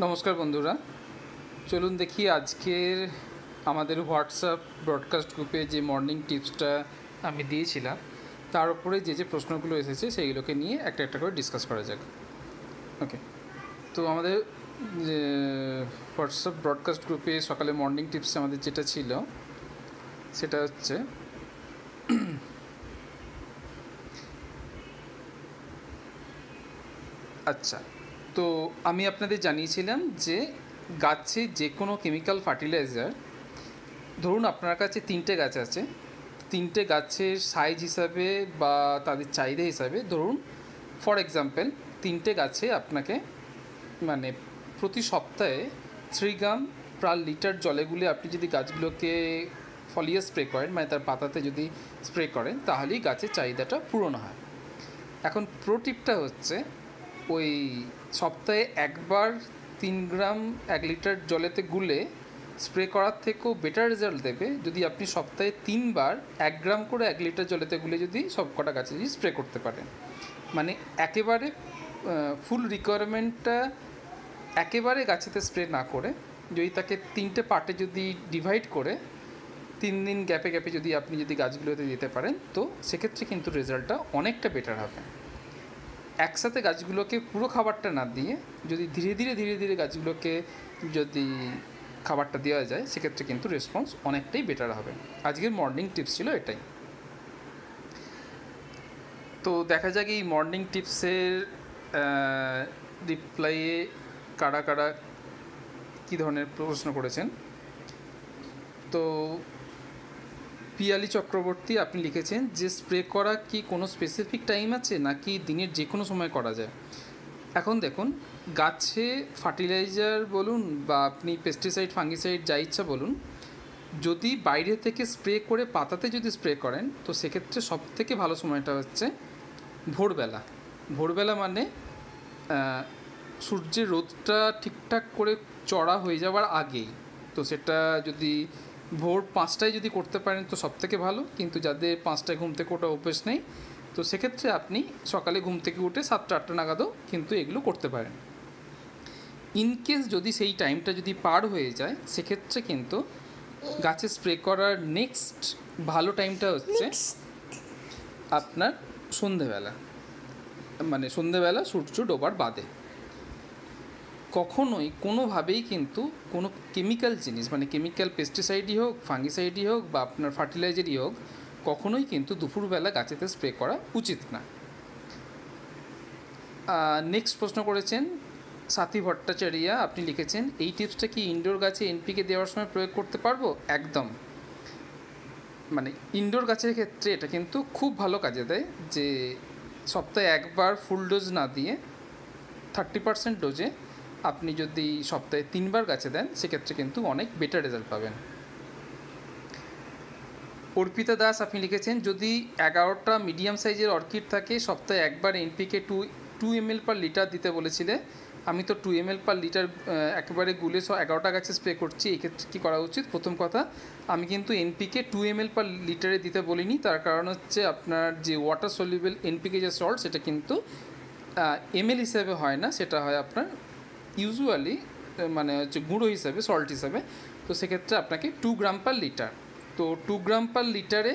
নমস্কার বন্ধুরা, চলুন দেখি আজকের আমাদের হোয়াটসঅ্যাপ ব্রডকাস্ট গ্রুপে যে মর্নিং টিপসটা আমি দিয়েছিলাম তার উপরে যে প্রশ্নগুলো এসেছে সেইগুলোকে নিয়ে একটা একটা করে ডিসকাস করা যাক। ওকে, তো আমাদের যে হোয়াটসঅ্যাপ ব্রডকাস্ট গ্রুপে সকালে মর্নিং টিপসে আমাদের যেটা ছিল সেটা হচ্ছে আচ্ছা, তো আমি আপনাদের জানিয়েছিলাম যে গাছে যে কোনো কেমিক্যাল ফার্টিলাইজার, ধরুন আপনার কাছে 3টে গাছ আছে, 3টে গাছের সাইজ হিসাবে বা তাদের চাহিদা হিসাবে ধরুন ফর এক্সাম্পল 3টে গাছে আপনাকে মানে প্রতি সপ্তাহে 3 গ্রাম পার লিটার জলে গুলে আপনি যদি গাছগুলোকে ফলিয়ে স্প্রে করেন, মানে তার পাতাতে যদি স্প্রে করেন, তাহলেই গাছের চাহিদাটা পূরণ হয়। এখন প্রো টিপটা হচ্ছে ওই সপ্তাহে একবার 3 গ্রাম 1 লিটার জলেতে গুলে স্প্রে করার থেকেও বেটার রেজাল্ট দেবে যদি আপনি সপ্তাহে 3বার 1 গ্রাম করে 1 লিটার জলেতে গুলে যদি সব কটা গাছে যদি স্প্রে করতে পারেন। মানে একেবারে ফুল রিকোয়ারমেন্টটা একেবারে গাছেতে স্প্রে না করে যদি তাকে 3টে পার্টে যদি ডিভাইড করে 3 দিন গ্যাপে গ্যাপে যদি আপনি যদি গাছগুলোতে দিতে পারেন, তো সেক্ষেত্রে কিন্তু রেজাল্টটা অনেকটা বেটার হবে। একসাথে গাছগুলোকে পুরো খাবারটা না দিয়ে যদি ধীরে ধীরে গাছগুলোকে যদি খাবারটা দেওয়া যায়, সেক্ষেত্রে কিন্তু রেসপন্স অনেকটাই বেটার হবে। আজকের মর্নিং টিপস ছিল এটাই। তো দেখা যাক এই মর্নিং টিপসের রিপ্লাইয়ে কারা কারা কী ধরনের প্রশ্ন করেছেন। তো পিয়ালি চক্রবর্তী আপনি লিখেছেন যে স্প্রে করা কি কোনো স্পেসিফিক টাইম আছে নাকি দিনের যে কোনো সময় করা যায়? এখন দেখুন, গাছে ফার্টিলাইজার বলুন বা আপনি পেস্টিসাইড ফাঙ্গিসাইড যা ইচ্ছা বলুন, যদি বাইরে থেকে স্প্রে করে পাতাতে যদি স্প্রে করেন, তো সেক্ষেত্রে সবথেকে ভালো সময়টা হচ্ছে ভোরবেলা। ভোরবেলা মানে সূর্যের রোদটা ঠিকঠাক করে চড়া হয়ে যাওয়ার আগেই। তো সেটা যদি ভোর 5টায় যদি করতে পারেন তো সবথেকে ভালো, কিন্তু যাদের 5টায় ঘুম থেকে ওঠা অভ্যেস নেই, তো সেক্ষেত্রে আপনি সকালে ঘুম থেকে উঠে 7টা-8টা নাগাদও কিন্তু এগুলো করতে পারেন। ইনকেস যদি সেই টাইমটা যদি পার হয়ে যায়, সেক্ষেত্রে কিন্তু গাছে স্প্রে করার নেক্সট ভালো টাইমটা হচ্ছে আপনার সন্ধেবেলা, মানে সন্ধেবেলা সূর্য ডোবার বাদে। কখনোই কোনোভাবেই কিন্তু কোনো কেমিক্যাল জিনিস, মানে কেমিক্যাল পেস্টিসাইডই হোক, ফাঙ্গিসাইডই হোক বা আপনার ফার্টিলাইজারই হোক, কখনোই কিন্তু দুপুরবেলা গাছেতে স্প্রে করা উচিত না। নেক্সট প্রশ্ন করেছেন সাথী ভট্টাচার্যা, আপনি লিখেছেন এই টিপসটা কি ইনডোর গাছে এনপিকে দেওয়ার সময় প্রয়োগ করতে পারবো? একদম, মানে ইনডোর গাছের ক্ষেত্রে এটা কিন্তু খুব ভালো কাজে দেয় যে সপ্তাহে একবার ফুল ডোজ না দিয়ে 30% ডোজে আপনি যদি সপ্তাহে 3বার গাছে দেন, সেক্ষেত্রে কিন্তু অনেক বেটার রেজাল্ট পাবেন। অর্পিতা দাস আপনি লিখেছেন যদি 11টা মিডিয়াম সাইজের অর্কিড থাকে, সপ্তাহে একবার এনপিকে 2 ml পার লিটার দিতে বলেছিলে, আমি তো 2 ml পার লিটার একেবারে গুলে 11টা গাছে স্প্রে করছি, এক্ষেত্রে কী করা উচিত? প্রথম কথা, আমি কিন্তু এনপিকে 2 ml পার লিটারে দিতে বলিনি, তার কারণ হচ্ছে আপনার যে ওয়াটার সলিউবল এনপিকে যে সল্ট, সেটা কিন্তু ml হিসাবে হয় না, সেটা হয় আপনার ইউজুয়ালি মানে হচ্ছে গুঁড়ো হিসাবে, সল্ট হিসাবে। তো সেক্ষেত্রে আপনাকে 2 গ্রাম পার লিটার, তো 2 গ্রাম পার লিটারে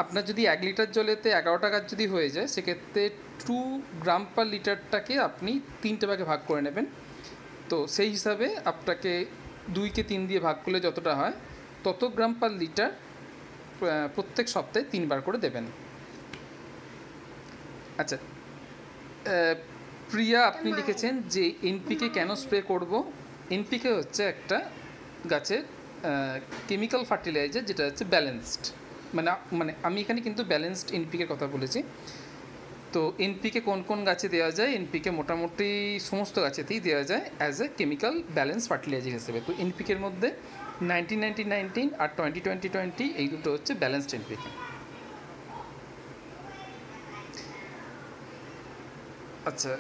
আপনার যদি 1 লিটার জলেতে 11টা গাছ যদি হয়ে যায়, সেক্ষেত্রে 2 গ্রাম পার লিটারটাকে আপনি 3টে ভাগে ভাগ করে নেবেন। তো সেই হিসাবে আপনাকে 2কে 3 দিয়ে ভাগ করলে যতটা হয়, তত গ্রাম পার লিটার প্রত্যেক সপ্তাহে 3বার করে দেবেন। আচ্ছা, প্রিয়া আপনি লিখেছেন যে এনপিকে কেন স্প্রে করব? এনপিকে হচ্ছে একটা গাছের কেমিক্যাল ফার্টিলাইজার যেটা হচ্ছে ব্যালেন্সড, মানে আমি এখানে কিন্তু ব্যালেন্সড এনপিকের কথা বলেছি। তো এনপিকে কোন কোন গাছে দেওয়া যায়? এনপিকে মোটামুটি সমস্ত গাছেতেই দেওয়া যায় as a chemical balance fertiliser হিসেবে। তো এনপিকের মধ্যে 19-19-19 আর 20-20-20 এই দুটো হচ্ছে ব্যালেন্সড এনপিকে। আচ্ছা,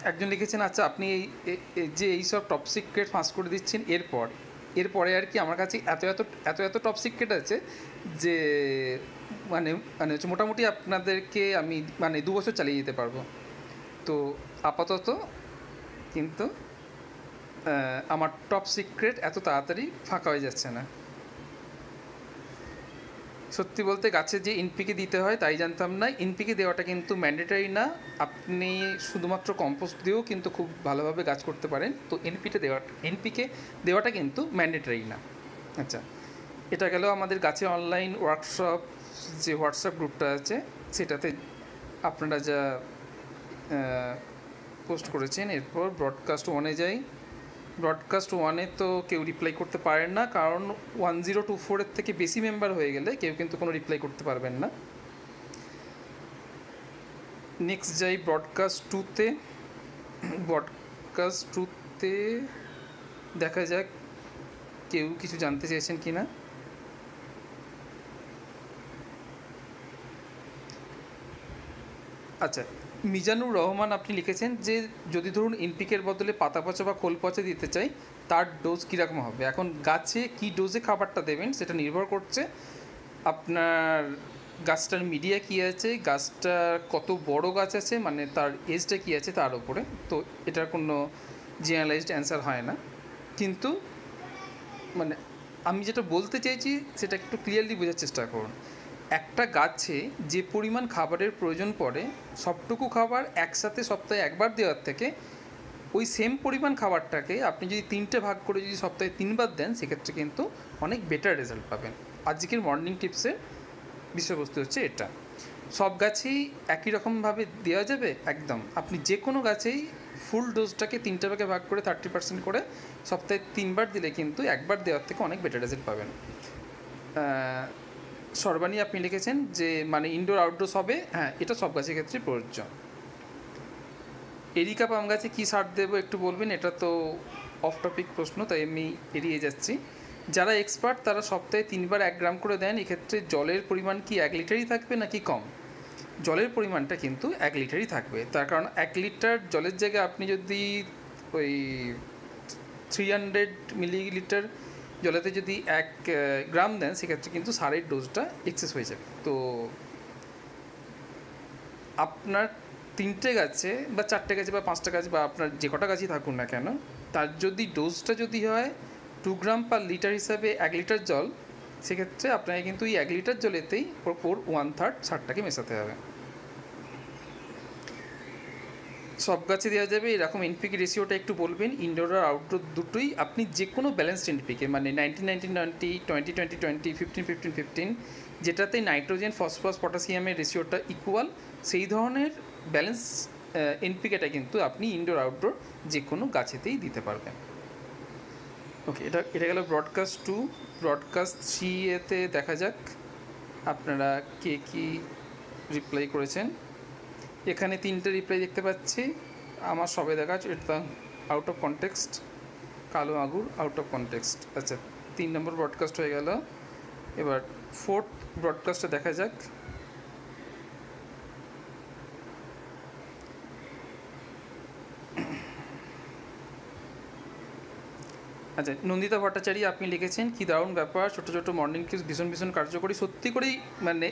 একজন লিখেছেন আচ্ছা আপনি যে এইসব টপ সিক্রেট ফাঁস করে দিচ্ছেন, এরপরে আর কি আমার কাছে এত টপ সিক্রেট আছে যে মানে মানে হচ্ছে মোটামুটি আপনাদেরকে আমি মানে 2 বছর চালিয়ে যেতে পারবো। তো আপাতত কিন্তু আমার টপ সিক্রেট এত তাড়াতাড়ি ফাঁকা হয়ে যাচ্ছে না। সত্যি বলতে গাছে যে এনপিকে দিতে হয় তাই জানতাম না। এনপিকে দেওয়াটা কিন্তু ম্যান্ডেটারি না, আপনি শুধুমাত্র কম্পোস্ট দিয়েও কিন্তু খুব ভালোভাবে গাছ করতে পারেন। তো এনপিকে দেওয়াটা কিন্তু ম্যান্ডেটারি না। আচ্ছা, এটা গেল আমাদের গাছে অনলাইন ওয়ার্কশপ যে হোয়াটসঅ্যাপ গ্রুপটা আছে সেটাতে আপনারা যা পোস্ট করেছেন। এরপর ব্রডকাস্ট 1-এ যাই। ব্রডকাস্ট 1-এ তো কেউ রিপ্লাই করতে পারেন না, কারণ 1024-এর থেকে বেশি মেম্বার হয়ে গেলে কেউ কিন্তু কোনো রিপ্লাই করতে পারবেন না। নেক্সট যাই ব্রডকাস্ট 2-তে। ব্রডকাস্ট 2-তে দেখা যাক কেউ কিছু জানতে চেয়েছেন কি না। আচ্ছা, মিজানুর রহমান আপনি লিখেছেন যে যদি ধরুন এনপিকের বদলে পাতা পচা বা খোল পচা দিতে চাই তার ডোজ কীরকম হবে। এখন গাছে কী ডোজে খাবারটা দেবেন সেটা নির্ভর করছে আপনার গাছটার মিডিয়া কী আছে, গাছটা কত বড় গাছ আছে, মানে তার এজটা কী আছে তার উপরে। তো এটার কোনো জেনারেলাইজড অ্যান্সার হয় না, কিন্তু মানে আমি যেটা বলতে চাইছি সেটা একটু ক্লিয়ারলি বোঝার চেষ্টা করুন। একটা গাছে যে পরিমাণ খাবারের প্রয়োজন পড়ে সবটুকু খাবার একসাথে সপ্তাহে একবার দেওয়ার থেকে ওই সেম পরিমাণ খাবারটাকে আপনি যদি 3টে ভাগ করে যদি সপ্তাহে 3বার দেন সেক্ষেত্রে কিন্তু অনেক বেটার রেজাল্ট পাবেন। আজকের মর্নিং টিপসের বিষয়বস্তু হচ্ছে এটা। সব গাছেই একই রকমভাবে দেওয়া যাবে একদম, আপনি যে কোনো গাছেই ফুল ডোজটাকে 3টে ভাগে ভাগ করে 30% করে সপ্তাহে 3বার দিলে কিন্তু একবার দেওয়ার থেকে অনেক বেটার রেজাল্ট পাবেন। সর্বাণী আপনি লিখেছেন যে মানে ইনডোর আউটডোর হবে, হ্যাঁ এটা সব গাছের ক্ষেত্রে প্রযোজ্য। এরিকা পাম গাছে কী সার দেবো একটু বলবেন, এটা তো অফ টপিক প্রশ্ন তাই আমি এড়িয়ে যাচ্ছি। যারা এক্সপার্ট তারা সপ্তাহে 3বার 1 গ্রাম করে দেন। এক্ষেত্রে জলের পরিমাণ কি 1 লিটারই থাকবে নাকি কম? জলের পরিমাণটা কিন্তু 1 লিটারই থাকবে, তার কারণ 1 লিটার জলের জায়গায় আপনি যদি ওই 300 মিলিলিটার জলেতে যদি 1 গ্রাম দেন সেক্ষেত্রে কিন্তু সারের ডোজটা এক্সেস হয়ে যাবে। তো আপনার 3টে গাছে বা 4টে গাছে বা 5টা গাছ বা আপনার যে কটা গাছই থাকুন না কেন, তার যদি ডোজটা যদি হয় 2 গ্রাম পার লিটার হিসাবে 1 লিটার জল, সেক্ষেত্রে আপনাকে কিন্তু এই 1 লিটার জলেতেই ওর 1/3 সারটাকে মেশাতে হবে। সব গাছে দেওয়া যাবে এরকম এনপিকে রেশিওটা একটু বলবেন। ইনডোর আর আউটডোর দুটোই আপনি যে কোনো ব্যালেন্সড এনপিকে মানে 90-90-90, 20-20-20, 15-15-15, যেটাতে নাইট্রোজেন ফসফরাস পটাশিয়ামের রেশিওটা ইকুয়াল, সেই ধরনের ব্যালেন্স এনপিকেটা কিন্তু আপনি ইনডোর আউটডোর যে কোনো গাছেতেই দিতে পারবেন। ওকে, এটা গেল ব্রডকাস্ট 2। ব্রডকাস্ট 3-এতে দেখা যাক আপনারা কে কী রিপ্লাই করেছেন। এখানে 3টে রিপ্লাই দেখতে পাচ্ছি, আমার সবেদা গাছ এটা আউট অফ কনটেক্সট, কালো আঙুর আউট অফ কনটেক্সট। আচ্ছা, 3 নম্বর ব্রডকাস্ট হয়ে গেল। এবার 4th ব্রডকাস্টে দেখা যাক। আচ্ছা, নন্দিতা ভট্টাচার্য আপনি লিখেছেন কী দারুণ ব্যাপার, ছোটো ছোটো মর্নিং টিপস ভীষণ ভীষণ কার্যকরী। সত্যি করেই মানে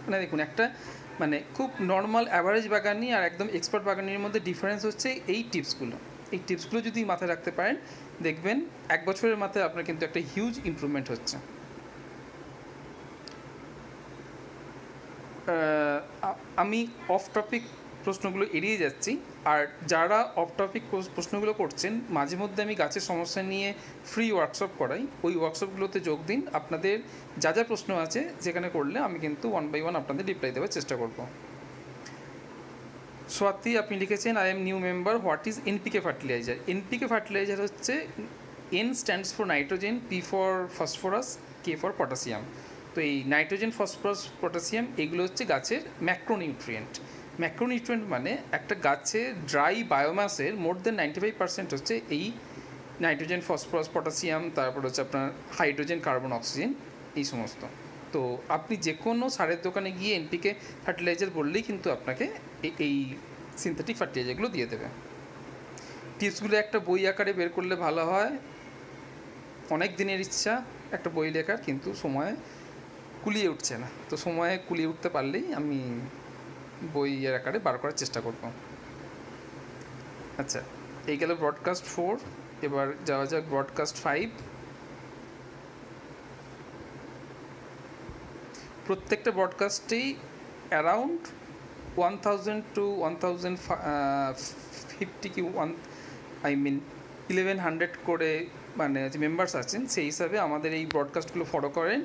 মানে দেখুন একটা মানে খুব নর্মাল অ্যাভারেজ বাগানি আর একদম এক্সপার্ট বাগানির মধ্যে ডিফারেন্স হচ্ছে এই টিপসগুলো। এই টিপসগুলো যদি মাথায় রাখতে পারেন দেখবেন 1 বছরের মাথায় আপনার কিন্তু একটা হিউজ ইমপ্রুভমেন্ট হচ্ছে। আমি অফ টপিক প্রশ্নগুলো এড়িয়ে যাচ্ছি, আর যারা অফ টপিক প্রশ্নগুলো করছেন মাঝে মধ্যে আমি গাছের সমস্যা নিয়ে ফ্রি ওয়ার্কশপ করাই, ওই ওয়ার্কশপগুলোতে যোগ দিন। আপনাদের যা যা প্রশ্ন আছে যেখানে করলে আমি কিন্তু 1 by 1 আপনাদের রিপ্লাই দেওয়ার চেষ্টা করব। স্বাতি আপনি লিখেছেন I am new member, what is NPK fertiliser. NPK fertiliser হচ্ছে N stands for nitrogen, P for phosphorus, K for potassium. তো এই নাইট্রোজেন ফসফরাস পটাশিয়াম এগুলো হচ্ছে গাছের ম্যাক্রোনিউট্রিয়েন্ট। ম্যাক্রোনিউট্রিয়েন্ট মানে একটা গাছের ড্রাই বায়োমাসের মোর দেন 95% হচ্ছে এই নাইট্রোজেন ফসফরাস পটাশিয়াম, তারপর হচ্ছে আপনার হাইড্রোজেন কার্বন অক্সিজেন এই সমস্ত। তো আপনি যে কোনো সারের দোকানে গিয়ে এনপিকে ফার্টিলাইজার বললেই কিন্তু আপনাকে এই সিনথেটিক ফার্টিলাইজারগুলো দিয়ে দেবে। টিপসগুলো একটা বই আকারে বের করলে ভালো হয়, অনেক দিনের ইচ্ছা একটা বই লেখার, কিন্তু সময় কুলিয়ে উঠছে না। তো সময়ে কুলিয়ে উঠতে পারলেই আমি বইয়ের আকারে বার করার চেষ্টা করব। আচ্ছা, এই গেল ব্রডকাস্ট 4। এবার যাওয়া যাক ব্রডকাস্ট 5। প্রত্যেকটা ব্রডকাস্টেই অ্যারাউন্ড 1000 to 1050 কি 1100 করে মানে যে মেম্বার্স আছেন, সেই হিসাবে আমাদের এই ব্রডকাস্টগুলো ফলো করেন।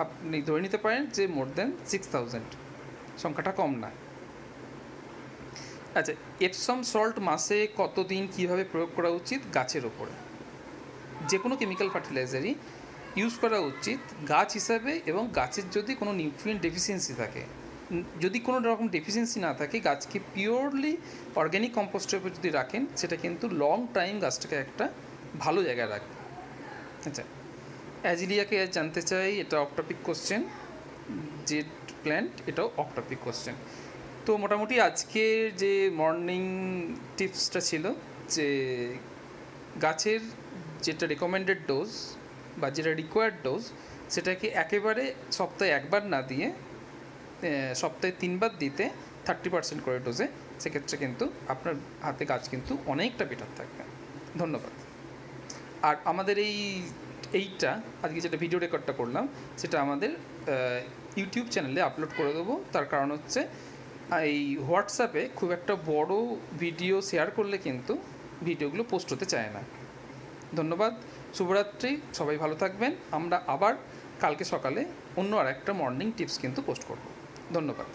আপনি ধরে নিতে পারেন যে মোর দেন 6000, সংখ্যাটা কম না। আচ্ছা, এপসম সল্ট মাসে কতদিন কীভাবে প্রয়োগ করা উচিত? গাছের ওপরে যে কোনো কেমিক্যাল ফার্টিলাইজারই ইউজ করা উচিত গাছ হিসাবে, এবং গাছের যদি কোনো নিউট্রিয়েন্ট ডেফিসিয়েন্সি থাকে, যদি কোনো রকম ডেফিসিয়েন্সি না থাকে, গাছকে পিওরলি অর্গ্যানিক কম্পোস্টের উপর যদি রাখেন, সেটা কিন্তু লং টাইম গাছটাকে একটা ভালো জায়গায় রাখবে। আচ্ছা, অ্যাজিলিয়াকে জানতে চাই, এটা of topic question. Z plant, এটাও অফ টপিক কোশ্চেন। তো মোটামুটি আজকের যে মর্নিং টিপসটা ছিল যে গাছের যেটা রেকমেন্ডেড ডোজ বা যেটা রিকোয়ার্ড ডোজ, সেটাকে একেবারে সপ্তাহে একবার না দিয়ে সপ্তাহে 3 বার দিতে 30% করে ডোজে, সেক্ষেত্রে কিন্তু আপনার হাতে গাছ কিন্তু অনেকটা বেটার থাকবে। ধন্যবাদ। আর আমাদের এইটা আজকে যেটা ভিডিও রেকর্ডটা করলাম, সেটা আমাদের ইউটিউব চ্যানেলে আপলোড করে দেবো। তার কারণ হচ্ছে এই হোয়াটসঅ্যাপে খুব একটা বড় ভিডিও শেয়ার করলে কিন্তু ভিডিওগুলো পোস্ট হতে চায় না। ধন্যবাদ, শুভরাত্রি, সবাই ভালো থাকবেন। আমরা আবার কালকে সকালে অন্য আর একটা মর্নিং টিপস কিন্তু পোস্ট করব। ধন্যবাদ।